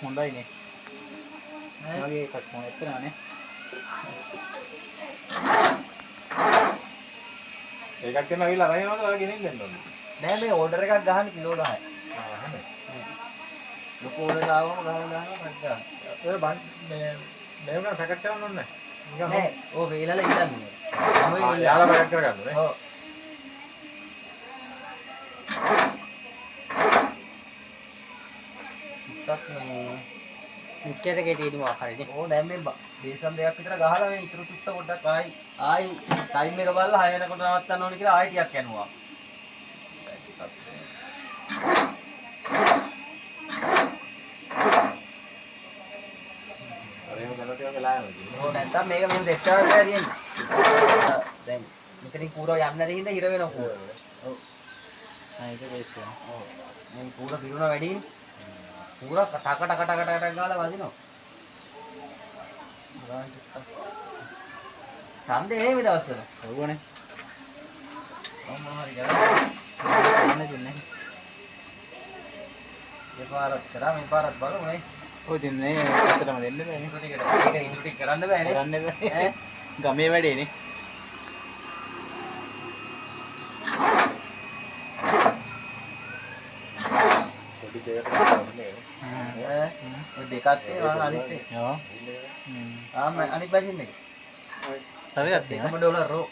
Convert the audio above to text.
හොඳයිනේ. මගේ එකක් මොන එතරම්නේ. ඒකක් කරන අවිල අරගෙන යනවද ඔයා ගෙනින් දෙන්න ඕනේ. නෑ මේ ඕඩර් එකක් ගහන්න කිලෝ 10යි. එහෙනම්. ලොකු ඕඩර් ආවම ගහනවා ගන්නවා. ඔය බන් මේ උනා පැකට් කරන්න ඕනේ නැහැ. නෑ ඕ වේලලා ඉඳන්නේ. යාලා පැකට් කරගන්න ඕනේ. ඔව්. ටිකක් මේ මුච්චට කෙටිනවා හරිනේ. ඕ දැන් මේ බේසම් දෙකක් විතර ගහලා මේ ඉතුරු තුත්ත පොඩ්ඩක් ආයි ටයිම් එක බලලා 6 වෙනකොට නවත්තන්න ඕනේ කියලා ආයි ටිකක් යනවා. අර එහෙම කරලා ටිකක් වෙලා යනවා. ඕ නැත්තම් මේක මෙහෙම සෙට් කරලා තියෙන්නේ. දැන් මෙතනින් කූරව යන්න නැති හින්දා හිර වෙනවා කූර. ඔව්. ඒක බේස් වෙනවා. ඔව්. මේ කූර පිරුණා වැඩිනේ. කූර ටක ගාලා වදිනවා. ඡන්දේ එහෙම දවස්වල. ඔව්වනේ. මොනවා හරි කරා. යන්න දෙන්නේ. දෙපාරක් කරා මේ පාරක් බලමු නේ. ඔය දෙන්නේ ඇත්තටම දෙන්න බෑනේ. ඒක ඉන්ට්‍රික් කරන්න බෑනේ. කරන්න බෑ. ගමේ වැඩේනේ. පොඩි දෙයකට කරන්නේ. ඔය දෙකක් තියෙනවා අනිත් එක. ඔව්. අනිත් පැසින් එක. තව එකක් තියෙනවා. $1 රෝ.